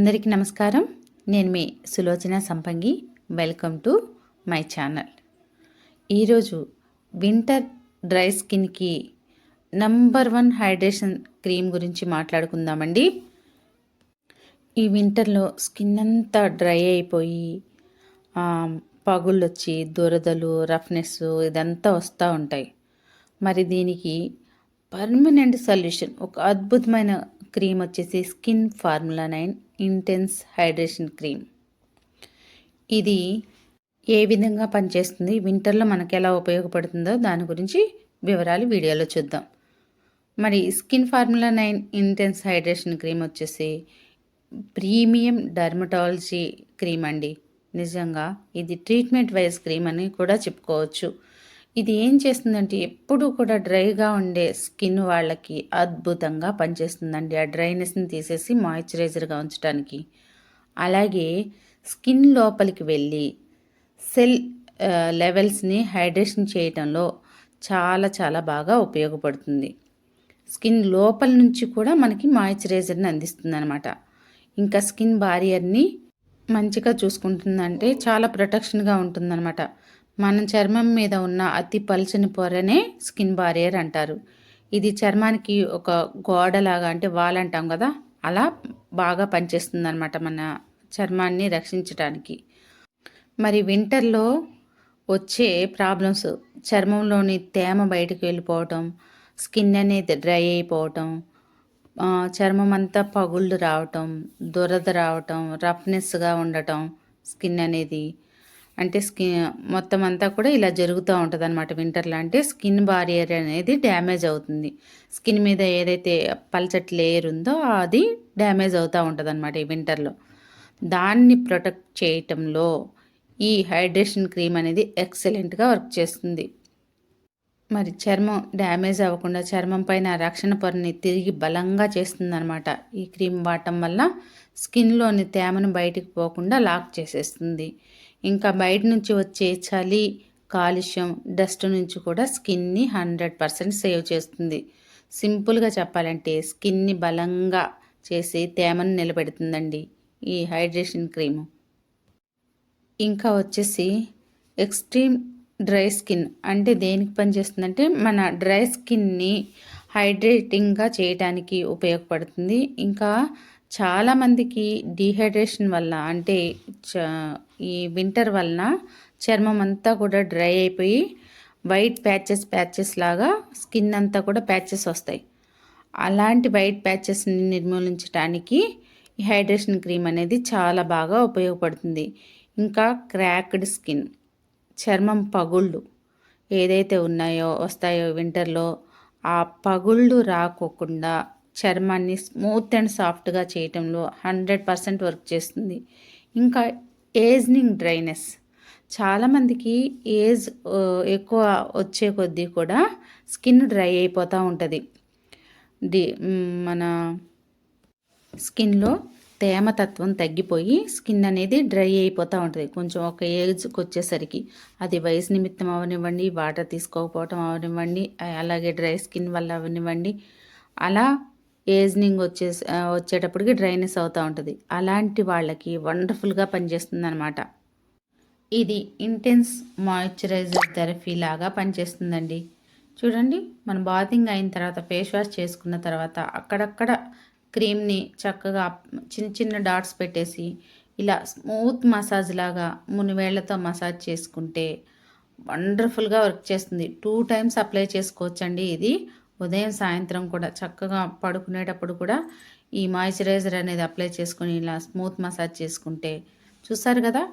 అందరికీ నమస్కారం. నేను మీ సులోచన సంపంగి. Welcome to my channel. ఈరోజు వింటర్ డ్రై స్కిన్కి నంబర్ 1 హైడ్రేషన్ క్రీమ్ గురించి మాట్లాడుకుందామండి. ఈ వింటర్లో స్కిన్ అంతా డ్రై అయిపోయి పగుళ్ళు వచ్చి దురదలు, రఫ్నెస్ ఇదంతా వస్తూ ఉంటాయి. మరి దీనికి పర్మనెంట్ సొల్యూషన్, ఒక అద్భుతమైన క్రీమ్ వచ్చేసి skin formula 9 intense hydration cream. ఇది ఏ విధంగా పనిచేస్తుంది, వింటర్లో మనకు ఎలా ఉపయోగపడుతుందో దాని గురించి వివరాలు వీడియోలో చూద్దాం. మరి skin formula 9 intense hydration cream వచ్చేసి ప్రీమియం డర్మటాలజీ క్రీమ్ అండి. నిజంగా ఇది ట్రీట్మెంట్ వైజ్ క్రీమ్ అని కూడా చెప్పుకోవచ్చు. ఇది ఏం చేస్తుందంటే ఎప్పుడు కూడా డ్రైగా ఉండే స్కిన్ వాళ్ళకి అద్భుతంగా పనిచేస్తుందండి. ఆ డ్రైనెస్ని తీసేసి మాయిశ్చరైజర్గా ఉంచడానికి. అలాగే స్కిన్ లోపలికి వెళ్ళి సెల్ లెవెల్స్ని హైడ్రేషన్ చేయడంలో చాలా చాలా బాగా ఉపయోగపడుతుంది. స్కిన్ లోపల నుంచి కూడా మనకి మాయిశ్చరైజర్ని అందిస్తుంది అనమాట. ఇంకా స్కిన్ బారియర్ని మంచిగా చూసుకుంటుందంటే చాలా ప్రొటెక్షన్గా ఉంటుందన్నమాట. మన చర్మం మీద ఉన్న అతి పల్చని పొరనే స్కిన్ బారియర్ అంటారు. ఇది చర్మానికి ఒక గోడలాగా, అంటే వాల్ అంటాం కదా, అలా బాగా పనిచేస్తుంది అనమాట మన చర్మాన్ని రక్షించడానికి. మరి వింటర్లో వచ్చే ప్రాబ్లమ్స్, చర్మంలోని తేమ బయటకు వెళ్ళిపోవటం, స్కిన్ అనేది డ్రై అయిపోవటం, చర్మం అంతా పగుళ్ళు రావటం, దురద రావటం, రఫ్నెస్గా ఉండటం, స్కిన్ అనేది అంటే స్కిన్ మొత్తం అంతా కూడా ఇలా జరుగుతూ ఉంటుంది అనమాట వింటర్లో. అంటే స్కిన్ బారియర్ అనేది డ్యామేజ్ అవుతుంది. స్కిన్ మీద ఏదైతే పల్చటి లేయర్ ఉందో అది డ్యామేజ్ అవుతూ ఉంటుంది అనమాట ఈ వింటర్లో. దాన్ని ప్రొటెక్ట్ చేయటంలో ఈ హైడ్రేషన్ క్రీమ్ అనేది ఎక్సలెంట్గా వర్క్ చేస్తుంది. మరి చర్మం డ్యామేజ్ అవ్వకుండా చర్మం పైన రక్షణ పొరని తిరిగి బలంగా చేస్తుంది అనమాట. ఈ క్రీమ్ వాడటం వల్ల స్కిన్లోని తేమను బయటికి పోకుండా లాక్ చేసేస్తుంది. ఇంకా బయట నుంచి వచ్చే చలి, కాలుష్యం, డస్ట్ నుంచి కూడా స్కిన్ని 100% సేవ్ చేస్తుంది. సింపుల్గా చెప్పాలంటే స్కిన్ని బలంగా చేసి తేమను నిలబెడుతుందండి ఈ హైడ్రేషన్ క్రీము. ఇంకా వచ్చేసి ఎక్స్ట్రీమ్ డ్రై స్కిన్ అంటే దేనికి పనిచేస్తుందంటే మన డ్రై స్కిన్ని హైడ్రేటింగ్గా చేయడానికి ఉపయోగపడుతుంది. ఇంకా చాలామందికి డీహైడ్రేషన్ వల్ల, అంటే ఈ వింటర్ వలన చర్మం అంతా కూడా డ్రై అయిపోయి వైట్ ప్యాచెస్ లాగా స్కిన్ అంతా కూడా ప్యాచెస్ వస్తాయి. అలాంటి వైట్ ప్యాచెస్ని నిర్మూలించడానికి ఈ హైడ్రేషన్ క్రీమ్ అనేది చాలా బాగా ఉపయోగపడుతుంది. ఇంకా క్రాక్డ్ స్కిన్, చర్మం పగుళ్ళు ఏదైతే వస్తాయో వింటర్లో, ఆ పగుళ్ళు రాకోకుండా చర్మాన్ని స్మూత్ అండ్ సాఫ్ట్గా చేయటంలో 100% వర్క్ చేస్తుంది. ఇంకా ఏజ్నింగ్ డ్రైనెస్, చాలామందికి ఏజ్ ఎక్కువ వచ్చే కొద్దీ కూడా స్కిన్ డ్రై అయిపోతూ ఉంటుంది. మన స్కిన్లో తేమతత్వం తగ్గిపోయి స్కిన్ అనేది డ్రై అయిపోతూ ఉంటుంది కొంచెం ఒక ఏజ్కి వచ్చేసరికి. అది వయసు నిమిత్తం అవనివ్వండి, వాటర్ తీసుకోకపోవటం అవనివ్వండి, అలాగే డ్రై స్కిన్ వల్ల అవనివ్వండి, అలా ఏజ్నింగ్ వచ్చేటప్పటికి డ్రైనెస్ అవుతూ ఉంటుంది. అలాంటి వాళ్ళకి వండర్ఫుల్గా పనిచేస్తుంది అనమాట. ఇది ఇంటెన్స్ మాయిశ్చరైజర్ థెరపీ లాగా పనిచేస్తుందండి. చూడండి, మన బాతింగ్ అయిన తర్వాత ఫేస్ వాష్ చేసుకున్న తర్వాత అక్కడక్కడ క్రీమ్ని చక్కగా చిన్న చిన్న డాట్స్ పెట్టేసి ఇలా స్మూత్ మసాజ్ లాగా మునివేళ్లతో మసాజ్ చేసుకుంటే వండర్ఫుల్గా వర్క్ చేస్తుంది. 2 times అప్లై చేసుకోవచ్చండి. ఇది ఉదయం సాయంత్రం కూడా చక్కగా పడుకునేటప్పుడు కూడా ఈ మాయిశ్చరైజర్ అనేది అప్లై చేసుకుని ఇలా స్మూత్ మసాజ్ చేసుకుంటే, చూసారు కదా,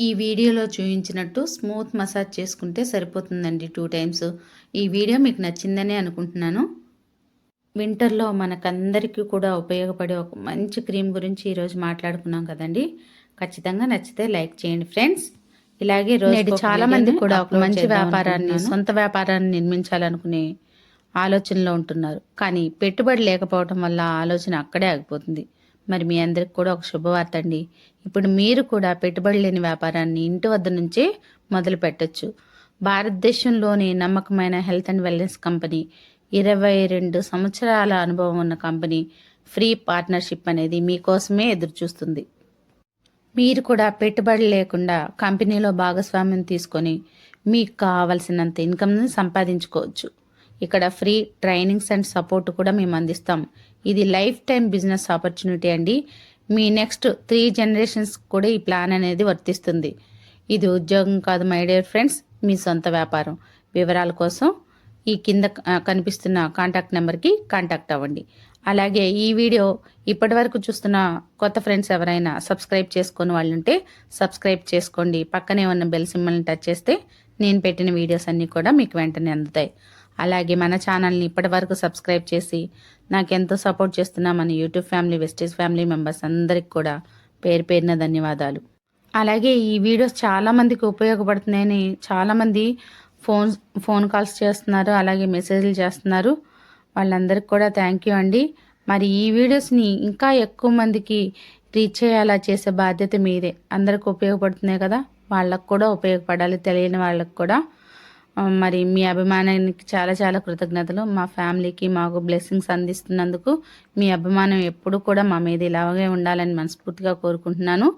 ఈ వీడియోలో చూపించినట్టు స్మూత్ మసాజ్ చేసుకుంటే సరిపోతుందండి 2 times. ఈ వీడియో మీకు నచ్చిందనే అనుకుంటున్నాను. వింటర్లో మనకందరికీ కూడా ఉపయోగపడే ఒక మంచి క్రీమ్ గురించి ఈరోజు మాట్లాడుకున్నాం కదండి. ఖచ్చితంగా నచ్చితే లైక్ చేయండి ఫ్రెండ్స్. ఇలాగే రోజు చాలా మంది కూడా ఒక మంచి వ్యాపారాన్ని, సొంత వ్యాపారాన్ని నిర్మించాలనుకునే ఆలోచనలో ఉంటున్నారు. కానీ పెట్టుబడి లేకపోవడం వల్ల ఆలోచన అక్కడే ఆగిపోతుంది. మరి మీ అందరికి కూడా ఒక శుభవార్త అండి. ఇప్పుడు మీరు కూడా పెట్టుబడి లేని వ్యాపారాన్ని ఇంటి వద్ద నుంచే మొదలు పెట్టచ్చు. భారతదేశంలోని నమ్మకమైన హెల్త్ అండ్ వెల్నెస్ కంపెనీ, 22 సంవత్సరాల అనుభవం ఉన్న కంపెనీ ఫ్రీ పార్ట్నర్షిప్ అనేది మీకోసమే ఎదురు చూస్తుంది. మీరు కూడా పెట్టుబడి లేకుండా కంపెనీలో భాగస్వామ్యం తీసుకొని మీకు కావలసినంత ఇన్కమ్ని సంపాదించుకోవచ్చు. ఇక్కడ ఫ్రీ ట్రైనింగ్స్ అండ్ సపోర్ట్ కూడా మేము అందిస్తాం. ఇది లైఫ్ టైం బిజినెస్ ఆపర్చునిటీ అండి. మీ నెక్స్ట్ 3 జనరేషన్స్ కూడా ఈ ప్లాన్ అనేది వర్తిస్తుంది. ఇది ఉద్యోగం కాదు మై డియర్ ఫ్రెండ్స్, మీ సొంత వ్యాపారం. వివరాల కోసం ఈ కింద కనిపిస్తున్న కాంటాక్ట్ నెంబర్కి కాంటాక్ట్ అవ్వండి. అలాగే ఈ వీడియో ఇప్పటివరకు చూస్తున్న కొత్త ఫ్రెండ్స్ ఎవరైనా సబ్స్క్రైబ్ చేసుకొని వాళ్ళు ఉంటే సబ్స్క్రైబ్ చేసుకోండి. పక్కనే ఉన్న బెల్ సింబల్ని టచ్ చేస్తే నేను పెట్టిన వీడియోస్ అన్నీ కూడా మీకు వెంటనే అందుతాయి. అలాగే మన ఛానల్ని ఇప్పటివరకు సబ్స్క్రైబ్ చేసి నాకెంతో సపోర్ట్ చేస్తున్న మన యూట్యూబ్ ఫ్యామిలీ, వెస్టేజ్ ఫ్యామిలీ మెంబర్స్ అందరికి కూడా పేరు పేరున ధన్యవాదాలు. అలాగే ఈ వీడియోస్ చాలామందికి ఉపయోగపడుతున్నాయని చాలామంది ఫోన్ కాల్స్ చేస్తున్నారు, అలాగే మెసేజ్లు చేస్తున్నారు. వాళ్ళందరికీ కూడా థ్యాంక్ యూ అండి. మరి ఈ వీడియోస్ని ఇంకా ఎక్కువ మందికి రీచ్ అయ్యేలా చేసే బాధ్యత మీదే. అందరికి ఉపయోగపడుతున్నాయి కదా, వాళ్ళకు కూడా ఉపయోగపడాలి, తెలియని వాళ్ళకు కూడా. మరి మీ అభిమానానికి చాలా చాలా కృతజ్ఞతలు. మా ఫ్యామిలీకి మాకు బ్లెస్సింగ్స్ అందిస్తున్నందుకు మీ అభిమానం ఎప్పుడు కూడా మా మీద ఇలాగే ఉండాలని మనస్ఫూర్తిగా కోరుకుంటున్నాను.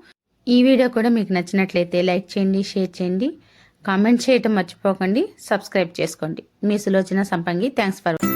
ఈ వీడియో కూడా మీకు నచ్చినట్లయితే లైక్ చేయండి, షేర్ చేయండి, కామెంట్ చేయటం మర్చిపోకండి, సబ్స్క్రైబ్ చేసుకోండి. మీ సులోచన సంపంగి. Thanks for